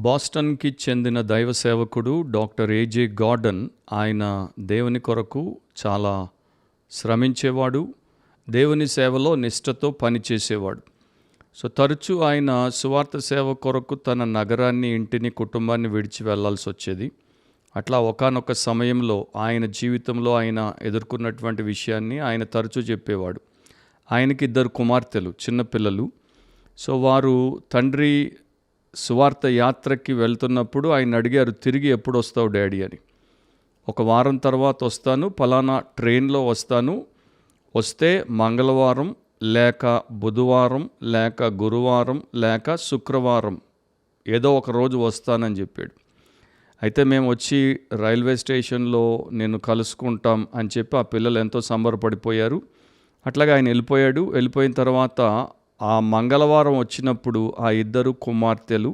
బాస్టన్కి చెందిన దైవ సేవకుడు డాక్టర్ ఏజే గార్డన్. ఆయన దేవుని కొరకు చాలా శ్రమించేవాడు, దేవుని సేవలో నిష్ఠతో పనిచేసేవాడు. సో తరచూ ఆయన సువార్త సేవ కొరకు తన నగరాన్ని, ఇంటిని, కుటుంబాన్ని విడిచి వెళ్లాల్సి వచ్చేది. అట్లా ఒకానొక సమయంలో ఆయన జీవితంలో ఆయన ఎదుర్కొన్నటువంటి విషయాన్ని ఆయన తరచూ చెప్పేవాడు. ఆయనకి 2 కుమార్తెలు, చిన్నపిల్లలు. సో వారు తండ్రి సువార్త యాత్రకి వెళ్తున్నప్పుడు ఆయన అడిగారు, తిరిగి ఎప్పుడు వస్తావు డాడీ అని. 1 వారం తర్వాత వస్తాను, పలానా ట్రైన్లో వస్తాను, వస్తే మంగళవారం లేక బుధవారం లేక గురువారం లేక శుక్రవారం ఏదో ఒక రోజు వస్తానని చెప్పాడు. అయితే మేము వచ్చి రైల్వే స్టేషన్లో నేను కలుసుకుంటాం అని చెప్పి ఆ పిల్లలు ఎంతో సంబరపడిపోయారు. అట్లాగే ఆయన వెళ్ళిపోయాడు. వెళ్ళిపోయిన తర్వాత ఆ మంగళవారం వచ్చినప్పుడు ఆ 2 కుమార్తెలు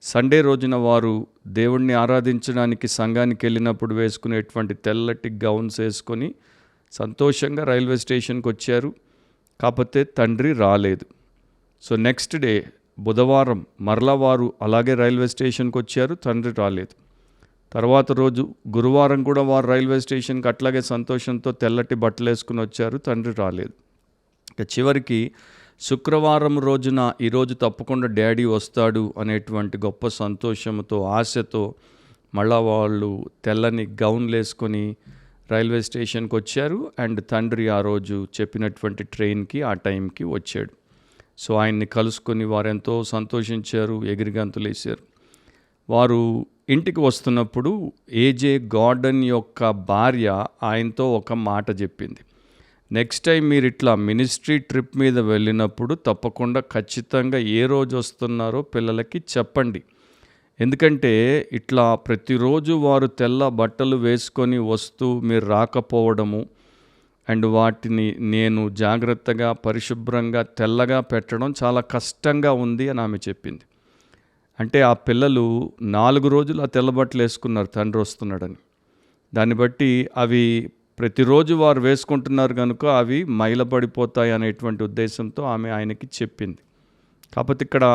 సండే రోజున వారు దేవుణ్ణి ఆరాధించడానికి సంఘానికి వెళ్ళినప్పుడు వేసుకునేటువంటి తెల్లటి గౌన్స్ వేసుకొని సంతోషంగా రైల్వే స్టేషన్కి వచ్చారు. కాకపోతే తండ్రి రాలేదు. సో నెక్స్ట్ డే బుధవారం మరలా వారు అలాగే రైల్వే స్టేషన్కి వచ్చారు, తండ్రి రాలేదు. తర్వాత రోజు గురువారం కూడా వారు రైల్వే స్టేషన్కి అట్లాగే సంతోషంతో తెల్లటి బట్టలు వేసుకుని వచ్చారు, తండ్రి రాలేదు. ఇక చివరికి శుక్రవారం రోజున ఈరోజు తప్పకుండా డాడీ వస్తాడు అనేటువంటి గొప్ప సంతోషంతో, ఆశతో మళ్ళా వాళ్ళు తెల్లని గౌన్లు వేసుకొని రైల్వే స్టేషన్కి వచ్చారు. అండ్ తండ్రి ఆ రోజు చెప్పినటువంటి ట్రైన్కి ఆ టైంకి వచ్చాడు. సో ఆయన్ని కలుసుకొని వారు ఎంతో సంతోషించారు, ఎగిరిగంతులు వేశారు. వారు ఇంటికి వస్తున్నప్పుడు ఏజే గార్డన్ యొక్క భార్య ఆయనతో ఒక మాట చెప్పింది, నెక్స్ట్ టైం మీరు ఇట్లా మినిస్ట్రీ ట్రిప్ మీద వెళ్ళినప్పుడు తప్పకుండా ఖచ్చితంగా ఏ రోజు వస్తున్నారో పిల్లలకి చెప్పండి. ఎందుకంటే ఇట్లా ప్రతిరోజు వారు తెల్ల బట్టలు వేసుకొని వస్తూ మీరు రాకపోవడము అండ్ వాటిని నేను జాగ్రత్తగా పరిశుభ్రంగా తెల్లగా పెట్టడం చాలా కష్టంగా ఉంది అని ఆమె చెప్పింది. అంటే ఆ పిల్లలు 4 రోజులు ఆ తెల్ల బట్టలు వేసుకున్నారు తండ్రి వస్తున్నాడని. దాన్ని బట్టి అవి ప్రతిరోజు వారు వేసుకుంటున్నారు కనుక అవి మైలపడిపోతాయి అనేటువంటి ఉద్దేశంతో ఆమె ఆయనకి చెప్పింది. కాకపోతే ఇక్కడ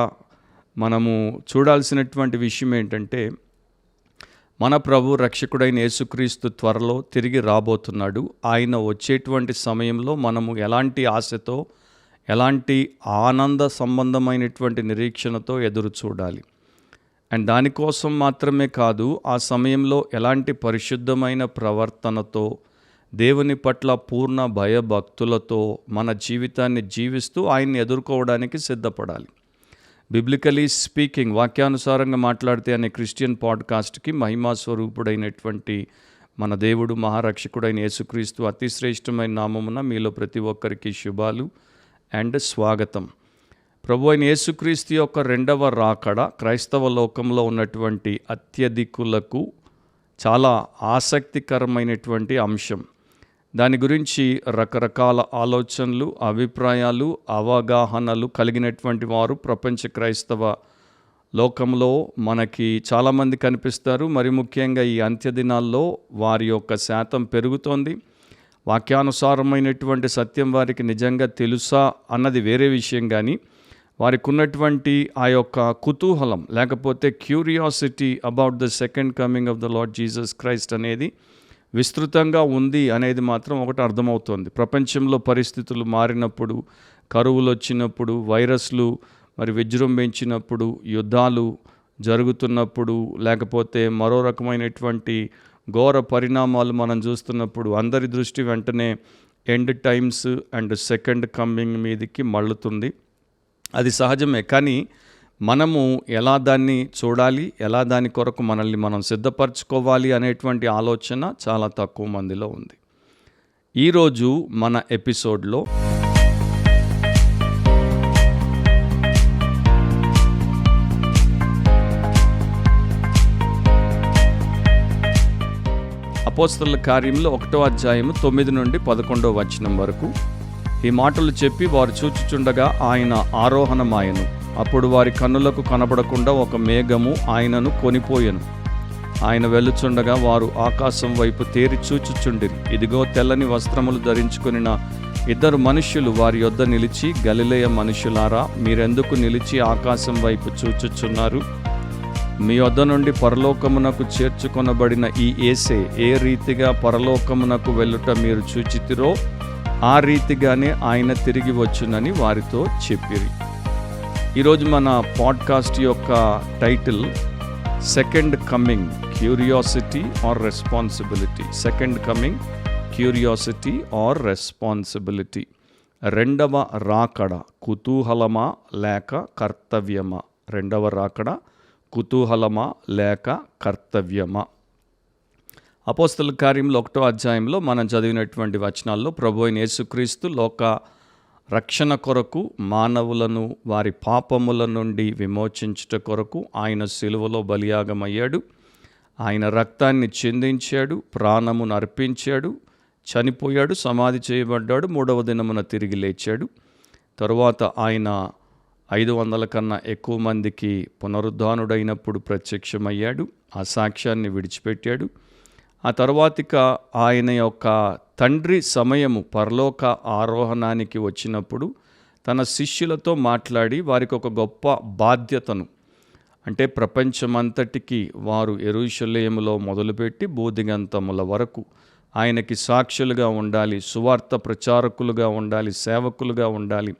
మనము చూడాల్సినటువంటి విషయం ఏంటంటే, మన ప్రభు రక్షకుడైన యేసుక్రీస్తు త్వరలో తిరిగి రాబోతున్నాడు. ఆయన వచ్చేటువంటి సమయంలో మనము ఎలాంటి ఆశతో, ఎలాంటి ఆనంద సంబంధమైనటువంటి నిరీక్షణతో ఎదురు చూడాలి. అండ్ దానికోసం మాత్రమే కాదు, ఆ సమయంలో ఎలాంటి పరిశుద్ధమైన ప్రవర్తనతో, దేవుని పట్ల పూర్ణ భయభక్తులతో మన జీవితాన్ని జీవిస్తూ ఆయన్ని ఎదుర్కోవడానికి సిద్ధపడాలి. బిబ్లికలీ స్పీకింగ్, వాక్యానుసారంగా మాట్లాడితే అనే క్రిస్టియన్ పాడ్కాస్ట్కి మహిమా స్వరూపుడైనటువంటి మన దేవుడు మహారక్షకుడైన యేసుక్రీస్తు అతి శ్రేష్టమైన నామమున మీలో ప్రతి ఒక్కరికి శుభాలు అండ్ స్వాగతం. ప్రభు అయిన యేసుక్రీస్తు యొక్క 2వ రాకడ క్రైస్తవ లోకంలో ఉన్నటువంటి అత్యధికులకు చాలా ఆసక్తికరమైనటువంటి అంశం. దాని గురించి రకరకాల ఆలోచనలు, అభిప్రాయాలు, అవగాహనలు కలిగినటువంటి వారు ప్రపంచ క్రైస్తవ లోకంలో మనకి చాలామంది కనిపిస్తారు. మరి ముఖ్యంగా ఈ అంత్యదినాల్లో వారి యొక్క శాతం పెరుగుతోంది. వాక్యానుసారమైనటువంటి సత్యం వారికి నిజంగా తెలుసా అన్నది వేరే విషయం, కానీ వారికి ఉన్నటువంటి ఆ యొక్క కుతూహలం లేకపోతే curiosity about the second coming of the lord Jesus Christ అనేది విస్తృతంగా ఉంది అనేది మాత్రం ఒకటి అర్థమవుతోంది. ప్రపంచంలో పరిస్థితులు మారినప్పుడు, కరువులు వచ్చినప్పుడు, వైరస్లు మరి విజృంభించినప్పుడు, యుద్ధాలు జరుగుతున్నప్పుడు, లేకపోతే మరో రకమైనటువంటి ఘోర పరిణామాలు మనం చూస్తున్నప్పుడు అందరి దృష్టి వెంటనే end times and second coming మీదకి మళ్ళుతుంది. అది సహజమే, కానీ మనము ఎలా దాన్ని చూడాలి, ఎలా దాని కొరకు మనల్ని మనం సిద్ధపరచుకోవాలి అనేటువంటి ఆలోచన చాలా తక్కువ మందిలో ఉంది. ఈరోజు మన ఎపిసోడ్లో అపోస్తలుల కార్యములు 1వ అధ్యాయము 9 నుండి 11వ వచనం వరకు ఈ మాటలు చెప్పి వారు చూచుచుండగా ఆయన ఆరోహణమాయెను. అప్పుడు వారి కన్నులకు కనబడకుండా ఒక మేఘము ఆయనను కొనిపోయెను. ఆయన వెళ్ళుచుండగా వారు ఆకాశం వైపు తేరి చూచుచుండిరి. ఇదిగో తెల్లని వస్త్రములు ధరించుకొనిన 2 మనుష్యులు వారి యొద్ద నిలిచి, గలిలయ మనుషులారా, మీరెందుకు నిలిచి ఆకాశం వైపు చూచుచున్నారు? మీ వద్ద నుండి పరలోకమునకు చేర్చుకొనబడిన ఈ యేసే ఏ రీతిగా పరలోకమునకు వెళ్ళుట మీరు చూచితిరో ఆ రీతిగానే ఆయన తిరిగి వచ్చునని వారితో చెప్పిరి. ఈరోజు మన పాడ్కాస్ట్ యొక్క title second coming, curiosity or responsibility. Second coming, curiosity or responsibility. రెండవ రాకడ కుతూహలమా లేక కర్తవ్యమా? రెండవ రాకడ కుతూహలమా లేక కర్తవ్యమా? అపోస్తలుల కార్యములు 1వ అధ్యాయంలో మనం చదివినటువంటి వచనాల్లో ప్రభు అయిన యేసుక్రీస్తు లోక రక్షణ కొరకు మానవులను వారి పాపముల నుండి విమోచించుట కొరకు ఆయన సిలువలో బలియాగమయ్యాడు. ఆయన రక్తాన్ని చిందించాడు, ప్రాణమును అర్పించాడు, చనిపోయాడు, సమాధి చేయబడ్డాడు, 3వ దినమున తిరిగి లేచాడు. తరువాత ఆయన 500 కన్నా ఎక్కువ మందికి పునరుద్ధానుడైనప్పుడు ప్రత్యక్షమయ్యాడు. ఆ సాక్ష్యాన్ని విడిచిపెట్టాడు. ఆ తర్వాతిక ఆయన యొక్క తండ్రి సమయము పరలోక ఆరోహణానికి వచ్చినప్పుడు తన శిష్యులతో మాట్లాడి వారికి ఒక గొప్ప బాధ్యతను, అంటే ప్రపంచమంతటికి వారు యెరూషలేములో మొదలుపెట్టి బూదిగంతముల వరకు ఆయనకి సాక్షులుగా ఉండాలి, సువార్త ప్రచారకులుగా ఉండాలి, సేవకులుగా ఉండాలి.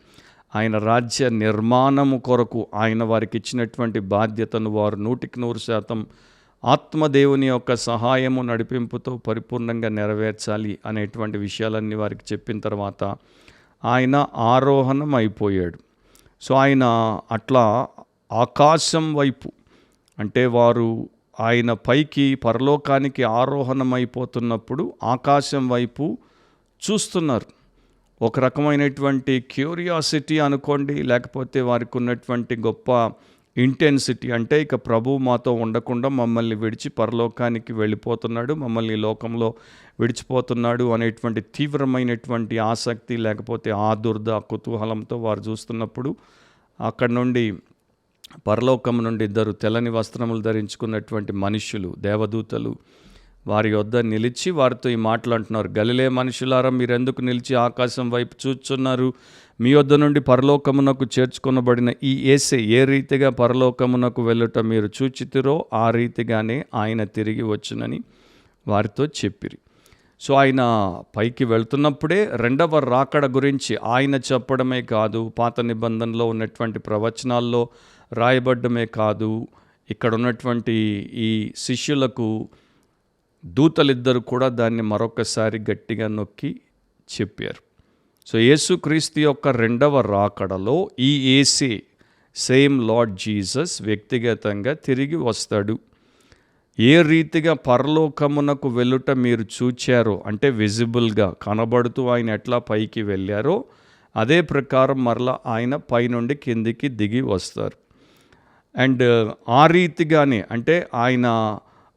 ఆయన రాజ్య నిర్మాణము కొరకు ఆయన వారికి ఇచ్చినటువంటి బాధ్యతను వారు 100% ఆత్మదేవుని యొక్క సహాయము నడిపింపుతో పరిపూర్ణంగా నెరవేర్చాలి అనేటువంటి విషయాలన్నీ వారికి చెప్పిన తర్వాత ఆయన ఆరోహణం అయిపోయాడు. సో ఆయన అట్లా ఆకాశం వైపు, అంటే వారు ఆయన పైకి పరలోకానికి ఆరోహణం అయిపోతున్నప్పుడు ఆకాశం వైపు చూస్తున్నారు. ఒక రకమైనటువంటి క్యూరియాసిటీ అనుకోండి, లేకపోతే వారికి ఉన్నటువంటి గొప్ప ఇంటెన్సిటీ, అంటే ఇక ప్రభువు మాతో ఉండకుండా మమ్మల్ని విడిచి పరలోకానికి వెళ్ళిపోతున్నాడు, మమ్మల్ని లోకంలో విడిచిపోతున్నాడు అనేటువంటి తీవ్రమైనటువంటి ఆసక్తి, లేకపోతే ఆదుర్ద, కుతూహలంతో వారు చూస్తున్నప్పుడు అక్కడి నుండి పరలోకం నుండి 2 తెల్లని వస్త్రములు ధరించుకున్నటువంటి మనుష్యులు, దేవదూతలు వారి వద్ద నిలిచి వారితో ఈ మాటలు అంటున్నారు. గలిలే మనుషులారా, మీరెందుకు నిలిచి ఆకాశం వైపు చూస్తున్నారు? మీ వద్ద నుండి పరలోకమునకు చేర్చుకొనబడిన ఈ యేసే ఏ రీతిగా పరలోకమునకు వెళ్ళుట మీరు చూచితిరో ఆ రీతిగానే ఆయన తిరిగి వచ్చునని వారితో చెప్పిరి. సో ఆయన పైకి వెళ్తున్నప్పుడే రెండవ రాకడ గురించి ఆయన చెప్పడమే కాదు, పాత నిబంధనలో ఉన్నటువంటి ప్రవచనాల్లో రాయబడ్డమే కాదు, ఇక్కడ ఉన్నటువంటి ఈ శిష్యులకు దూతలిద్దరు కూడా దాన్ని మరొకసారి గట్టిగా నొక్కి చెప్పారు. సో యేసుక్రీస్తు యొక్క రెండవ రాకడలో ఈ యేసే, సేమ్ లార్డ్ జీసస్ వ్యక్తిగతంగా తిరిగి వస్తాడు. ఏ రీతిగా పరలోకమునకు వెళ్ళుట మీరు చూచారో, అంటే విజిబుల్గా కనబడుతూ ఆయన ఎట్లా పైకి వెళ్ళారో అదే ప్రకారం మరలా ఆయన పైనుండి కిందికి దిగి వస్తారు. అండ్ ఆ రీతిగానే, అంటే ఆయన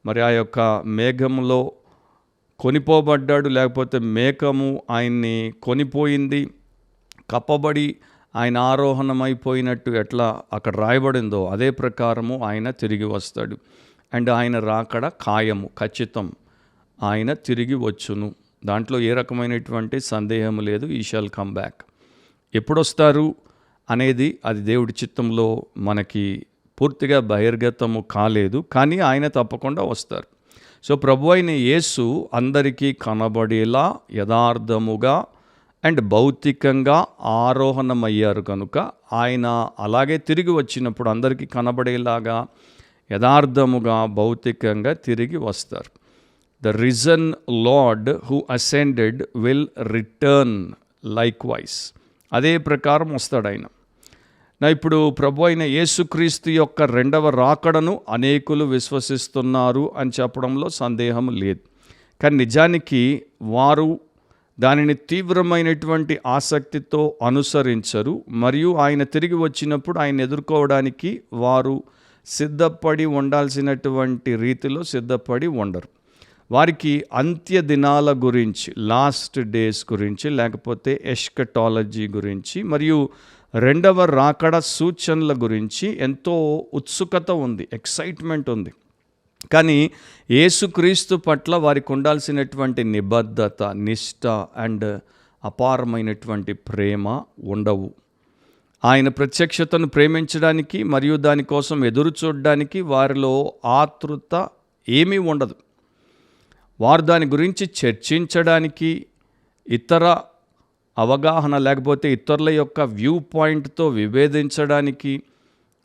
మరి ఆ యొక్క మేఘంలో కొనిపోబడ్డాడు, లేకపోతే మేఘము ఆయన్ని కొనిపోయింది, కప్పబడి ఆయన ఆరోహణమైపోయినట్టు ఎట్లా అక్కడ రాయబడిందో అదే ప్రకారము ఆయన తిరిగి వస్తాడు. అండ్ ఆయన రాకడ ఖాయము, ఖచ్చితం, ఆయన తిరిగి వచ్చును. దాంట్లో ఏ రకమైనటువంటి సందేహం లేదు. ఈ షాల్ కమ్ బ్యాక్. ఎప్పుడొస్తారు అనేది అది దేవుడి చిత్తంలో మనకి పూర్తిగా బహిర్గతము కాలేదు, కానీ ఆయన తప్పకుండా వస్తారు. సో ప్రభు అయిన యేసు అందరికీ కనబడేలా యథార్థముగా అండ్ భౌతికంగా ఆరోహణమయ్యారు కనుక ఆయన అలాగే తిరిగి వచ్చినప్పుడు అందరికీ కనబడేలాగా యథార్థముగా భౌతికంగా తిరిగి వస్తారు. The risen Lord who ascended will return likewise. అదే ప్రకారం వస్తాడు ఆయన. ఇప్పుడు ప్రభు అయిన యేసుక్రీస్తు యొక్క రెండవ రాకడను అనేకులు విశ్వసిస్తున్నారు అని చెప్పడంలో సందేహం లేదు. కానీ నిజానికి వారు దానిని తీవ్రమైనటువంటి ఆసక్తితో అనుసరించరు, మరియు ఆయన తిరిగి వచ్చినప్పుడు ఆయన ఎదుర్కోవడానికి వారు సిద్ధపడి ఉండాల్సినటువంటి రీతిలో సిద్ధపడి ఉండరు. వారికి అంత్య దినాల గురించి, లాస్ట్ డేస్ గురించి, లేకపోతే ఎస్కటాలజీ గురించి మరియు రెండవ రాకడ సూచనల గురించి ఎంతో ఉత్సుకత ఉంది, ఎక్సైట్మెంట్ ఉంది. కానీ యేసుక్రీస్తు పట్ల వారికి ఉండాల్సినటువంటి నిబద్ధత, నిష్ఠ అండ్ అపారమైనటువంటి ప్రేమ ఉండవు. ఆయన ప్రత్యక్షతను ప్రేమించడానికి మరియు దానికోసం ఎదురు చూడడానికి వారిలో ఆతృత ఏమీ ఉండదు. వారు దాని గురించి చర్చించడానికి, ఇతర అవగాహన లేకపోతే ఇతరుల యొక్క వ్యూ పాయింట్తో విభేదించడానికి,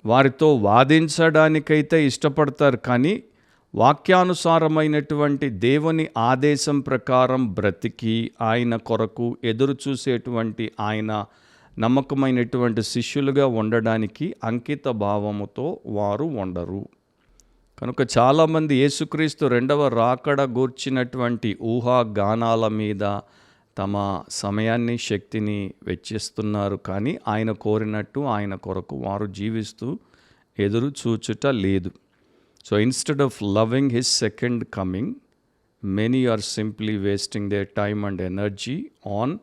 వారితో వాదించడానికైతే ఇష్టపడతారు. కానీ వాక్యానుసారమైనటువంటి దేవుని ఆదేశం ప్రకారం బ్రతికి ఆయన కొరకు ఎదురు చూసేటువంటి ఆయన నమ్మకమైనటువంటి శిష్యులుగా ఉండడానికి అంకిత భావముతో వారు ఉండరు. కనుక చాలామంది యేసుక్రీస్తు రెండవ రాకడ గూర్చినటువంటి ఊహాగానాల మీద తమ సమయాన్ని, శక్తిని వెచ్చిస్తున్నారు. కానీ ఆయన కోరినట్టు ఆయన కొరకు వారు జీవిస్తూ ఎదురు చూచుట లేదు. So instead of loving his second coming, many are simply wasting their time and energy on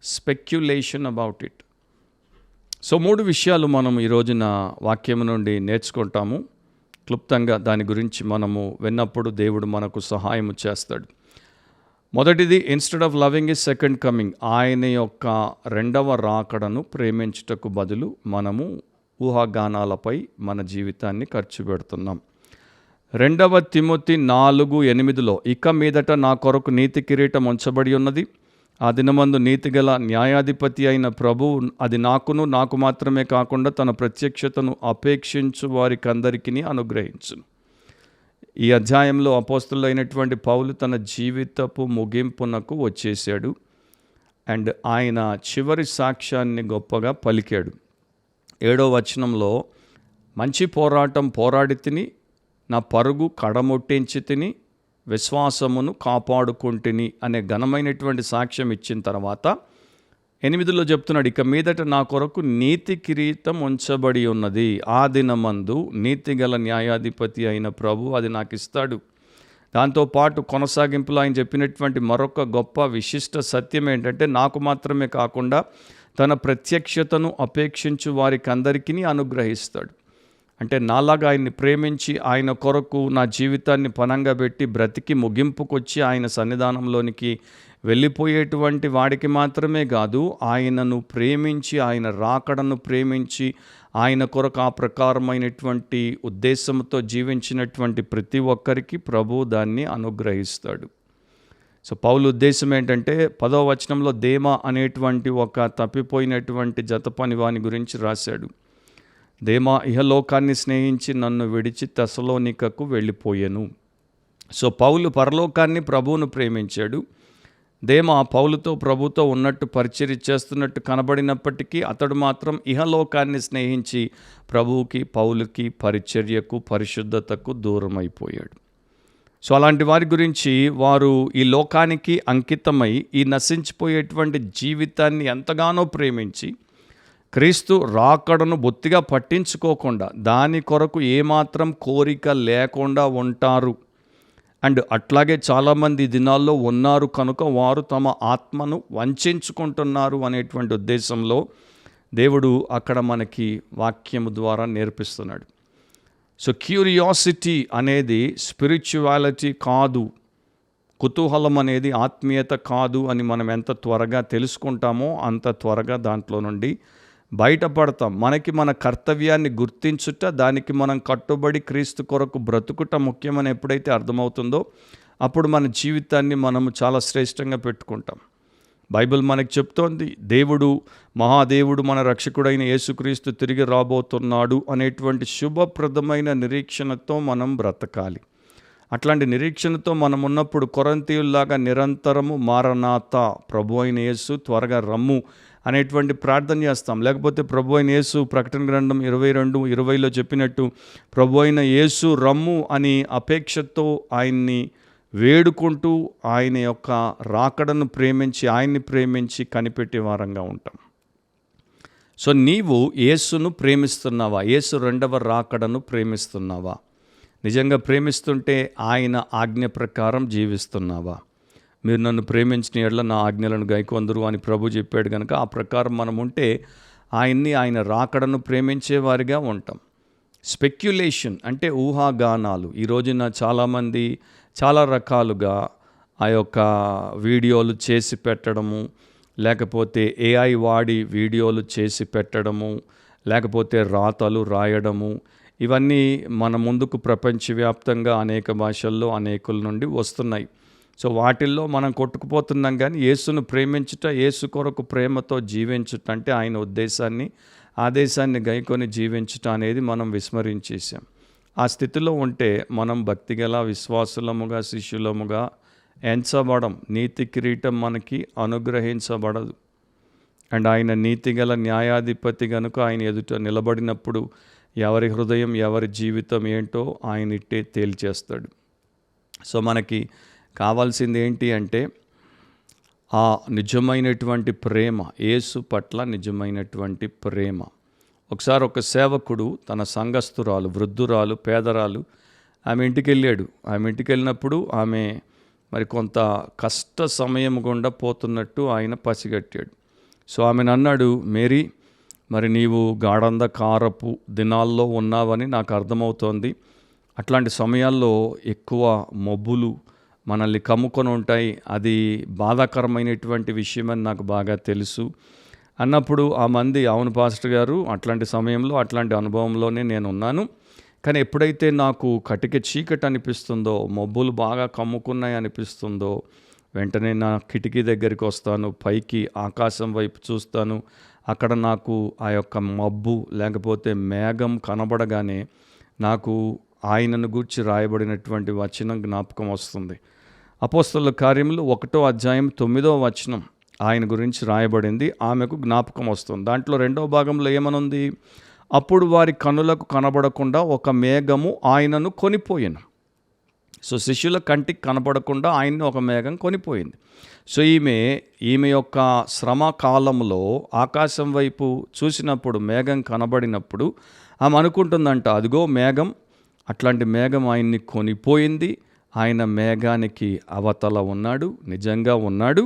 speculation about it. So 3 విషయాలు మనం ఈ రోజున వాక్యం నుండి నేర్చుకుంటాము. క్లుప్తంగా దాని గురించి మనము విన్నప్పుడు దేవుడు మనకు సహాయం చేస్తాడు. మొదటిది, instead of loving his second coming, ఆయన యొక్క రెండవ రాకడను ప్రేమించుటకు బదులు మనము ఊహాగానాలపై మన జీవితాన్ని ఖర్చు పెడుతున్నాం. 2 తిమోతి 4:8 ఇక మీదట నా కొరకు నీతి కిరీటం ఉంచబడి ఉన్నది. ఆ దినమందు నీతిగల న్యాయాధిపతి అయిన ప్రభువు అది నాకు మాత్రమే కాకుండా తన ప్రత్యక్షతను అపేక్షించు వారికందరికీ అనుగ్రహించును. ఈ అధ్యాయంలో అపోస్తలుడైనటువంటి పౌలు తన జీవితపు ముగింపునకు వచ్చేసాడు. అండ్ ఆయన చివరి సాక్ష్యాన్ని గొప్పగా పలికాడు. 7వ వచనంలో, మంచి పోరాటం పోరాడి తిని, నా పరుగు కడముట్టించి తిని, విశ్వాసమును కాపాడుకుంటుని అనే ఘనమైనటువంటి సాక్ష్యం ఇచ్చిన తర్వాత 8లో చెప్తున్నాడు, ఇక మీదట నా కొరకు నీతి కిరీటం ఉంచబడి ఉన్నది. ఆ దినమందు నీతిగల న్యాయాధిపతి అయిన ప్రభు అది నాకు ఇస్తాడు. దాంతోపాటు కొనసాగింపులో ఆయన చెప్పినటువంటి మరొక గొప్ప విశిష్ట సత్యం ఏంటంటే, నాకు మాత్రమే కాకుండా తన ప్రత్యక్షతను అపేక్షించు వారికి అందరికీ అనుగ్రహిస్తాడు. అంటే నాలాగా ఆయన్ని ప్రేమించి ఆయన కొరకు నా జీవితాన్ని పణంగా పెట్టి బ్రతికి ముగింపుకొచ్చి ఆయన సన్నిధానంలోనికి వెళ్ళిపోయేటువంటి వాడికి మాత్రమే కాదు, ఆయనను ప్రేమించి ఆయన రాకడను ప్రేమించి ఆయన కొరకు ఆ ప్రకారమైనటువంటి ఉద్దేశంతో జీవించినటువంటి ప్రతి ఒక్కరికి ప్రభు దాన్ని అనుగ్రహిస్తాడు. సో పౌలు ఉద్దేశం ఏంటంటే 10వ వచనంలో దేమా అనేటువంటి ఒక తప్పిపోయినటువంటి జతపని వాని గురించి రాశాడు. దేమా ఇహలోకాన్ని స్నేహించి నన్ను విడిచి తెసలోనికకు వెళ్ళిపోయాను. సో పౌలు పరలోకాన్ని, ప్రభువును ప్రేమించాడు. దేమా పౌలుతో ప్రభుతో ఉన్నట్టు పరిచర్య చేస్తున్నట్టు కనబడినప్పటికీ అతడు మాత్రం ఇహలోకాన్ని స్నేహించి ప్రభువుకి, పౌలుకి, పరిచర్యకు, పరిశుద్ధతకు దూరం అయిపోయాడు. సో అలాంటి వారి గురించి, వారు ఈ లోకానికి అంకితమై ఈ నశించిపోయేటువంటి జీవితాన్ని ఎంతగానో ప్రేమించి క్రీస్తు రాకడను బొత్తిగా పట్టించుకోకుండా దాని కొరకు ఏమాత్రం కోరిక లేకుండా ఉంటారు. అండ్ అట్లాగే చాలామంది దినాల్లో ఉన్నారు కనుక వారు తమ ఆత్మను వంచుకుంటున్నారు అనేటువంటి ఉద్దేశంలో దేవుడు అక్కడ మనకి వాక్యము ద్వారా నేర్పిస్తున్నాడు. సో క్యూరియాసిటీ అనేది స్పిరిచువాలిటీ కాదు, కుతూహలం అనేది ఆత్మీయత కాదు అని మనం ఎంత త్వరగా తెలుసుకుంటామో అంత త్వరగా దాంట్లో నుండి బయటపడతాం. మనకి మన కర్తవ్యాన్ని గుర్తించుట, దానికి మనం కట్టుబడి క్రీస్తు కొరకు బ్రతుకుట ముఖ్యమని ఎప్పుడైతే అర్థమవుతుందో అప్పుడు మన జీవితాన్ని మనము చాలా శ్రేష్టంగా పెట్టుకుంటాం. బైబిల్ మనకి చెప్తోంది, దేవుడు, మహాదేవుడు, మన రక్షకుడైన యేసుక్రీస్తు తిరిగి రాబోతున్నాడు అనేటువంటి శుభప్రదమైన నిరీక్షణతో మనం బ్రతకాలి. అట్లాంటి నిరీక్షణతో మనం ఉన్నప్పుడు కొరింథీయుల్లాగా నిరంతరము మారనాథ, ప్రభు అయిన యేసు త్వరగా రమ్ము అనేటువంటి ప్రార్థన చేస్తాం. లేకపోతే ప్రభు అయిన యేసు, ప్రకటన గ్రంథం 22:20లో చెప్పినట్టు ప్రభు అయిన యేసు రమ్ము అని అపేక్షతో ఆయన్ని వేడుకుంటూ ఆయన యొక్క రాకడను ప్రేమించి, ఆయన్ని ప్రేమించి కనిపెట్టే వారంగా ఉంటాం. సో నీవు యేసును ప్రేమిస్తున్నావా? యేసు రెండవ రాకడను ప్రేమిస్తున్నావా? నిజంగా ప్రేమిస్తుంటే ఆయన ఆజ్ఞ ప్రకారం జీవిస్తున్నావా? మీరు నన్ను ప్రేమించిన యెడల నా ఆజ్ఞలను గైకొందురు అని ప్రభు చెప్పాడు కనుక ఆ ప్రకారం మనం ఉంటే ఆయన్ని, ఆయన రాకడను ప్రేమించేవారిగా ఉంటాం. స్పెక్యులేషన్ అంటే ఊహాగానాలు. ఈ రోజున చాలామంది చాలా రకాలుగా ఆ యొక్క వీడియోలు చేసి పెట్టడము, లేకపోతే ఏఐ వాడి వీడియోలు చేసి పెట్టడము, లేకపోతే రాతలు రాయడము, ఇవన్నీ మన ముందుకు ప్రపంచవ్యాప్తంగా అనేక భాషల్లో అనేకుల నుండి వస్తున్నాయి. సో వాటిల్లో మనం కొట్టుకుపోతున్నాం. కానీ యేసును ప్రేమించుట, యేసు కొరకు ప్రేమతో జీవించుట, అంటే ఆయన ఉద్దేశాన్ని ఆదేశాన్ని గైకొని జీవించుట అనేది మనం విస్మరించేసాం. ఆ స్థితిలో ఉంటే మనం భక్తిగల విశ్వాసులముగా శిష్యులముగా ఎంచబడం. నీతి కిరీటం మనకి అనుగ్రహించబడదు. అండ్ ఆయన నీతిగల న్యాయాధిపతి కనుక ఆయన ఎదుట నిలబడినప్పుడు ఎవరి హృదయం ఎవరి జీవితం ఏంటో ఆయన ఇట్టే తేల్చేస్తాడు. సో మనకి కావాల్సింది ఏంటి అంటే ఆ నిజమైనటువంటి ప్రేమ, యేసు పట్ల నిజమైనటువంటి ప్రేమ. ఒకసారి ఒక సేవకుడు తన సంఘస్థురాలు, వృద్ధురాలు, పేదరాలు, ఆమె ఇంటికి వెళ్ళాడు. ఆమె ఇంటికి వెళ్ళినప్పుడు ఆమె మరి కొంత కష్ట సమయం గుండా పోతున్నట్టు ఆయన పసిగట్టాడు. సో ఆమెను అన్నాడు, మేరీ, మరి నీవు గాఢంధకారపు దినాల్లో ఉన్నావని నాకు అర్థమవుతోంది. అట్లాంటి సమయాల్లో ఎక్కువ మబ్బులు మనల్ని కమ్ముకొని ఉంటాయి. అది బాధాకరమైనటువంటి విషయమని నాకు బాగా తెలుసు అన్నప్పుడు ఆ మంది, అవును పాస్టర్ గారు, అట్లాంటి సమయంలో అట్లాంటి అనుభవంలోనే నేను ఉన్నాను. కానీ ఎప్పుడైతే నాకు కటిక చీకటి అనిపిస్తుందో, మబ్బులు బాగా కమ్ముకున్నాయి అనిపిస్తుందో, వెంటనే నా కిటికీ దగ్గరికి వస్తాను, పైకి ఆకాశం వైపు చూస్తాను. అక్కడ నాకు ఆ యొక్క మబ్బు లేకపోతే మేఘం కనబడగానే నాకు ఆయనను గూర్చి రాయబడినటువంటి వచనం జ్ఞాపకం వస్తుంది. అపోస్తలుల కార్యములు 1వ అధ్యాయం 9వ వచనం ఆయన గురించి రాయబడింది. ఆమెకు జ్ఞాపకం వస్తుంది. దాంట్లో 2వ భాగంలో ఏమనుంది? అప్పుడు వారి కనులకు కనబడకుండా ఒక మేఘము ఆయనను కొనిపోయాను. సో శిష్యుల కంటికి కనబడకుండా ఆయన్ని ఒక మేఘం కొనిపోయింది. సో ఈమె యొక్క శ్రమ కాలంలో ఆకాశం వైపు చూసినప్పుడు మేఘం కనబడినప్పుడు ఆమె అనుకుంటుందంట, అదిగో మేఘం, అట్లాంటి మేఘం ఆయన్ని కొనిపోయింది. ఆయన మేఘానికి అవతల ఉన్నాడు, నిజంగా ఉన్నాడు.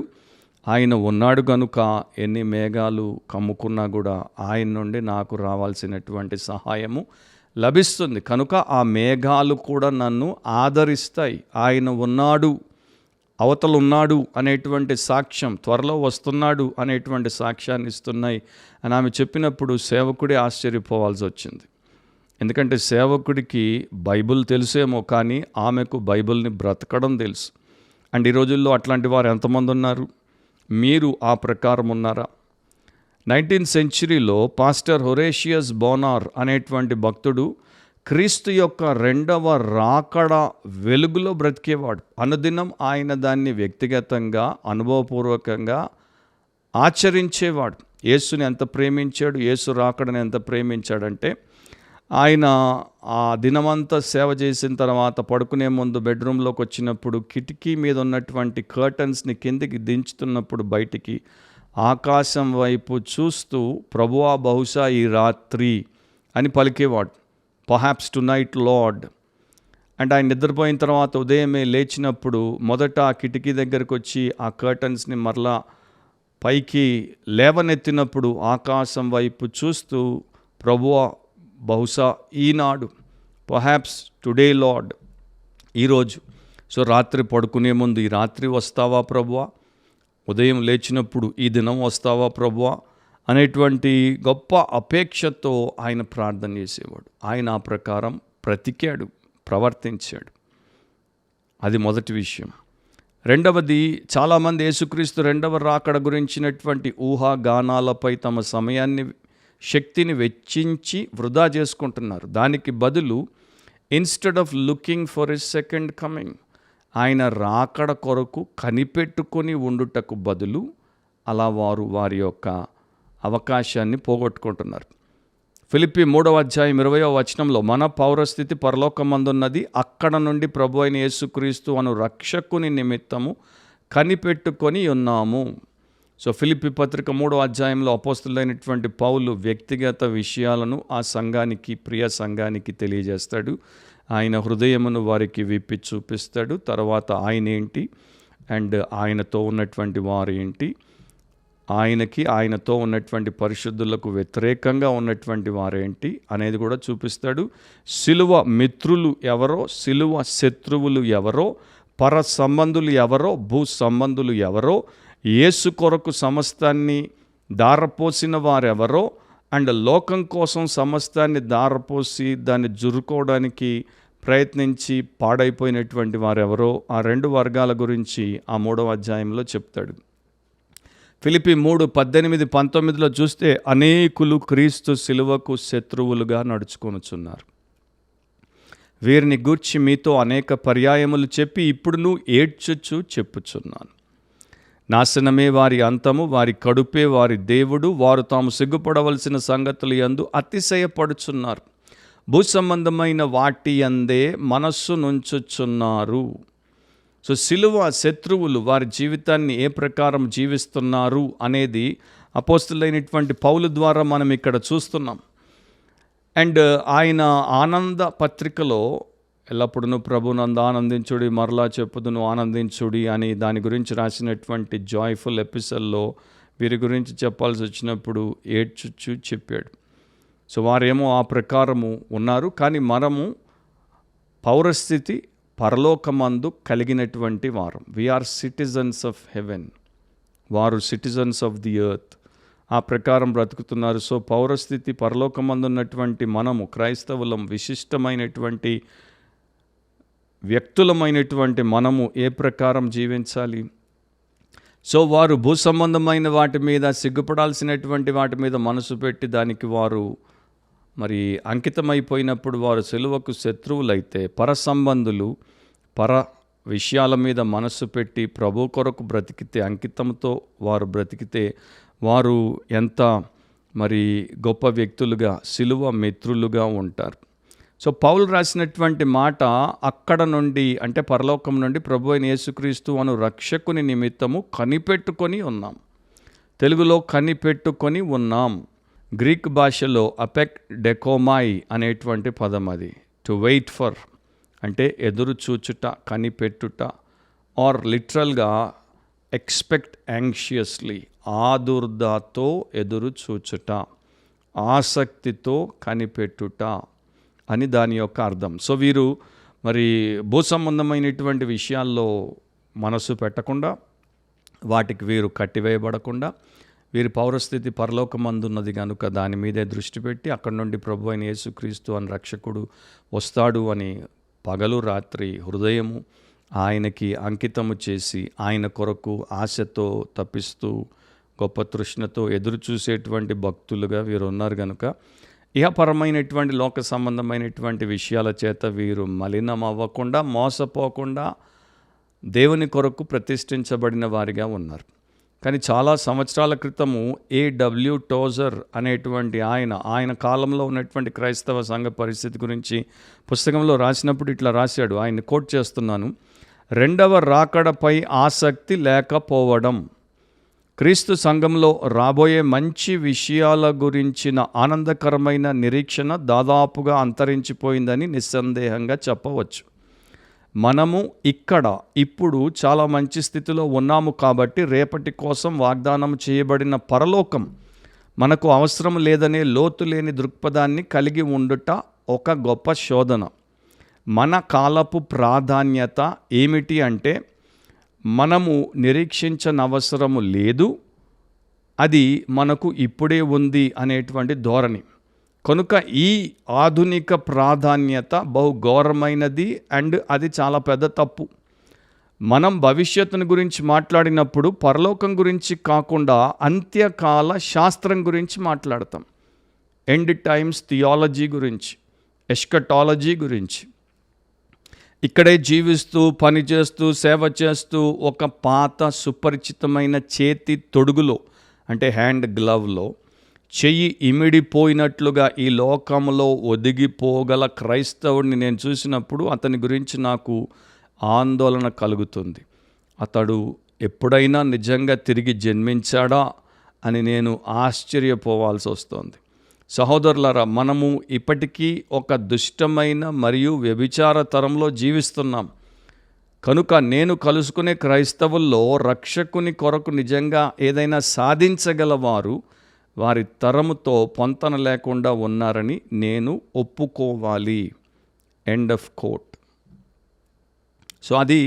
ఆయన ఉన్నాడు కనుక ఎన్ని మేఘాలు కమ్ముకున్నా కూడా ఆయన నుండి నాకు రావాల్సినటువంటి సహాయము లభిస్తుంది. కనుక ఆ మేఘాలు కూడా నన్ను ఆదరిస్తాయి. ఆయన ఉన్నాడు, అవతల ఉన్నాడు అనేటువంటి సాక్ష్యం, త్వరలో వస్తున్నాడు అనేటువంటి సాక్ష్యాన్ని ఇస్తున్నాయి అని ఆమె చెప్పినప్పుడు సేవకుడే ఆశ్చర్యపోవాల్సి వచ్చింది. ఎందుకంటే సేవకుడికి బైబిల్ తెలుసేమో, కానీ ఆమెకు బైబిల్ని బ్రతకడం తెలుసు. అండ్ ఈ రోజుల్లో అట్లాంటి వారు ఎంతమంది ఉన్నారు? మీరు ఆ ప్రకారం ఉన్నారా? 19th సెంచరీలో పాస్టర్ హొరేషియస్ బోనార్ అనేటువంటి భక్తుడు క్రీస్తు యొక్క 2వ రాకడ వెలుగులో బ్రతికేవాడు. అనుదినం ఆయన దాన్ని వ్యక్తిగతంగా అనుభవపూర్వకంగా ఆచరించేవాడు. యేసుని ఎంత ప్రేమించాడు, యేసు రాకడని ఎంత ప్రేమించాడంటే ఆయన ఆ దినమంతా సేవ చేసిన తర్వాత పడుకునే ముందు బెడ్రూమ్లోకి వచ్చినప్పుడు కిటికీ మీద ఉన్నటువంటి కర్టన్స్ని కిందికి దించుతున్నప్పుడు బయటికి ఆకాశం వైపు చూస్తూ, ప్రభువా బహుశా ఈ రాత్రి అని పలికేవాడు. Perhaps tonight lord. And ఆయన నిద్రపోయిన తర్వాత ఉదయమే లేచినప్పుడు మొదట ఆ కిటికీ దగ్గరకు వచ్చి ఆ కర్టన్స్ని మరలా పైకి లేవనెత్తినప్పుడు ఆకాశం వైపు చూస్తూ, ప్రభువా బహుశా ఈనాడు, పర్హాప్స్ టుడే లార్డ్, ఈరోజు. సో రాత్రి పడుకునే ముందు, ఈ రాత్రి వస్తావా ప్రభువా, ఉదయం లేచినప్పుడు ఈ దినం వస్తావా ప్రభువా అనేటువంటి గొప్ప అపేక్షతో ఆయన ప్రార్థన చేసేవాడు. ఆయన ఆ ప్రకారం బ్రతికాడు, ప్రవర్తించాడు. అది మొదటి విషయం. రెండవది, చాలామంది యేసుక్రీస్తు 2వ రాకడ గురించినటువంటి ఊహాగానాలపై తమ సమయాన్ని, శక్తిని వెచ్చించి వృధా చేసుకుంటున్నారు. దానికి బదులు instead of looking for a second coming, ఆయన రాకడ కొరకు కనిపెట్టుకొని ఉండుటకు బదులు అలా వారు వారి యొక్క అవకాశాన్ని పోగొట్టుకుంటున్నారు. ఫిలిప్పీ 3వ అధ్యాయం 20వ వచనంలో, మన పౌరస్థితి పరలోకమందున్నది, అక్కడ నుండి ప్రభు అయిన యేసుక్రీస్తు అను రక్షకుని నిమిత్తము కనిపెట్టుకొని ఉన్నాము. సో ఫిలిప్పీ పత్రిక 3వ అధ్యాయంలో అపోస్తలుడైనటువంటి పౌలు వ్యక్తిగత విషయాలను ఆ సంఘానికి, ప్రియ సంఘానికి తెలియజేస్తాడు. ఆయన హృదయమును వారికి విప్పి చూపిస్తాడు. తర్వాత ఆయన ఏంటి అండ్ ఆయనతో ఉన్నటువంటి వారు ఏంటి, ఆయనతో ఉన్నటువంటి పరిశుద్ధులకు వ్యతిరేకంగా ఉన్నటువంటి వారేంటి అనేది కూడా చూపిస్తాడు. సిలువ మిత్రులు ఎవరో, సిలువ శత్రువులు ఎవరో, పర సంబంధులు ఎవరో, భూ సంబంధులు ఎవరో, యేసు కొరకు సమస్తాన్ని దారపోసిన వారెవరో అండ్ లోకం కోసం సమస్తాన్ని దారపోసి దాన్ని జురుకోవడానికి ప్రయత్నించి పాడైపోయినటువంటి వారెవరో ఆ రెండు వర్గాల గురించి ఆ 3వ అధ్యాయంలో చెప్తాడు. ఫిలిప్పీ 3:18-19 చూస్తే అనేకులు క్రీస్తు శిలువకు శత్రువులుగా నడుచుకొనుచున్నారు. వీరిని గూర్చి మీతో అనేక పర్యాయములు చెప్పి ఇప్పుడును ఏడ్చుచు చెప్పుచున్నాను. నాశనమే వారి అంతము, వారి కడుపే వారి దేవుడు, వారు తాము సిగ్గుపడవలసిన సంగతులు యందు అతిశయపడుచున్నారు, భూసంబంధమైన వాటి యందే మనస్సు నుంచుచున్నారు. సో సిలువ శత్రువులు వారి జీవితాన్ని ఏ ప్రకారం జీవిస్తున్నారు అనేది అపోస్తులైనటువంటి పౌలు ద్వారా మనం ఇక్కడ చూస్తున్నాం. అండ్ ఆయన ఆనంద పత్రికలో ఎల్లప్పుడూ ప్రభునందు ఆనందించుడి, మరలా చెప్పుదును ఆనందించుడి అని దాని గురించి రాసినటువంటి జాయ్ఫుల్ ఎపిసోడ్లో వీరి గురించి చెప్పాల్సి వచ్చినప్పుడు ఏడ్చుచ్చు చెప్పాడు. సో వారేమో ఆ ప్రకారము ఉన్నారు, కానీ మనము పౌరస్థితి పరలోకమందు కలిగినటువంటి వారు. వీఆర్ సిటిజన్స్ ఆఫ్ హెవెన్, వారు సిటిజన్స్ ఆఫ్ ది ఎర్త్, ఆ ప్రకారం బ్రతుకుతున్నారు. సో పౌరస్థితి పరలోకమందు ఉన్నటువంటి మనము క్రైస్తవులం, విశిష్టమైనటువంటి వ్యక్తులమైనటువంటి మనము ఏ ప్రకారం జీవించాలి? సో వారు భూసంబంధమైన వాటి మీద, సిగ్గుపడాల్సినటువంటి వాటి మీద మనసు పెట్టి దానికి వారు మరి అంకితమైపోయినప్పుడు వారు సిలువకు శత్రువులైతే, పర సంబంధులు పర విషయాల మీద మనసు పెట్టి ప్రభు కొరకు బ్రతికితే, అంకితంతో వారు బ్రతికితే వారు ఎంత మరి గొప్ప వ్యక్తులుగా, సిలువ మిత్రులుగా ఉంటారు. సో పౌలు రాసినటువంటి మాట అక్కడ నుండి, అంటే పరలోకం నుండి ప్రభు అయిన యేసుక్రీస్తు అను రక్షకుని నిమిత్తము కనిపెట్టుకొని ఉన్నాం. తెలుగులో కనిపెట్టుకొని ఉన్నాం. గ్రీక్ భాషలో అపెక్ డెకోమాయ్ అనేటువంటి పదం అది. టు వెయిట్ ఫర్ అంటే ఎదురు చూచుట, కనిపెట్టుట, ఆర్ లిటరల్గా ఎక్స్పెక్ట్ యాంగ్షియస్లీ, ఆదుర్దాతో ఎదురు చూచుట, ఆసక్తితో కనిపెట్టుట అని దాని యొక్క అర్థం. సో వీరు మరి భూసంబంధమైనటువంటి విషయాల్లో మనసు పెట్టకుండా, వాటికి వీరు కట్టివేయబడకుండా, వీరి పౌరస్థితి పరలోకమందున్నది కనుక దాని మీదే దృష్టి పెట్టి అక్కడి నుండి ప్రభు అయిన యేసుక్రీస్తు అని రక్షకుడు వస్తాడు అని పగలు రాత్రి హృదయము ఆయనకి అంకితము చేసి ఆయన కొరకు ఆశతో తప్పిస్తూ గొప్ప తృష్ణతో ఎదురు చూసేటువంటి భక్తులుగా వీరు ఉన్నారు కనుక ఇహపరమైనటువంటి లోక సంబంధమైనటువంటి విషయాల చేత వీరు మలినం అవ్వకుండా, మోసపోకుండా దేవుని కొరకు ప్రతిష్ఠించబడిన వారిగా ఉన్నారు. కానీ చాలా సంవత్సరాల క్రితము A.W. టోజర్ అనేటువంటి ఆయన కాలంలో ఉన్నటువంటి క్రైస్తవ సంఘ పరిస్థితి గురించి పుస్తకంలో రాసినప్పుడు ఇట్లా రాశాడు. ఆయన్ని కోట్ చేస్తున్నాను. 2వ రాకడపై ఆసక్తి లేకపోవడం, క్రీస్తు సంఘంలో రాబోయే మంచి విషయాల గురించిన ఆనందకరమైన నిరీక్షణ దాదాపుగా అంతరించిపోయిందని నిస్సందేహంగా చెప్పవచ్చు. మనము ఇక్కడ ఇప్పుడు చాలా మంచి స్థితిలో ఉన్నాము కాబట్టి రేపటి కోసం వాగ్దానం చేయబడిన పరలోకం మనకు అవసరం లేదనే లోతు లేని దృక్పథాన్ని కలిగి ఉండుట ఒక గొప్ప శోధన. మన కాలపు ప్రాధాన్యత ఏమిటి అంటే మనము నిరీక్షించనవసరము లేదు, అది మనకు ఇప్పుడే ఉంది అనేటువంటి ధోరణి. కనుక ఈ ఆధునిక ప్రాధాన్యత బహు ఘోరమైనది అండ్ అది చాలా పెద్ద తప్పు. మనం భవిష్యత్తును గురించి మాట్లాడినప్పుడు పరలోకం గురించి కాకుండా అంత్యకాల శాస్త్రం గురించి మాట్లాడతాం. ఎండ్ టైమ్స్ థియాలజీ గురించి, ఎస్కటాలజీ గురించి. ఇక్కడే జీవిస్తూ, పనిచేస్తూ, సేవ చేస్తూ ఒక పాత సుపరిచితమైన చేతి తొడుగులో, అంటే హ్యాండ్ గ్లవ్లో చెయ్యి ఇమిడిపోయినట్లుగా ఈ లోకంలో ఒదిగిపోగల క్రైస్తవుడిని నేను చూసినప్పుడు అతని గురించి నాకు ఆందోళన కలుగుతుంది. అతడు ఎప్పుడైనా నిజంగా తిరిగి జన్మించాడా అని నేను ఆశ్చర్యపోవాల్సి వస్తుంది. సహోదరులారా, మనము ఇప్పటికీ ఒక దుష్టమైన మరియు వ్యభిచార తరంలో జీవిస్తున్నాం. కనుక నేను కలుసుకునే క్రైస్తవుల్లో రక్షకుని కొరకు నిజంగా ఏదైనా సాధించగలవారు వారి తరముతో పొంతన లేకుండా ఉన్నారని నేను ఒప్పుకోవాలి. End of coat. సో అది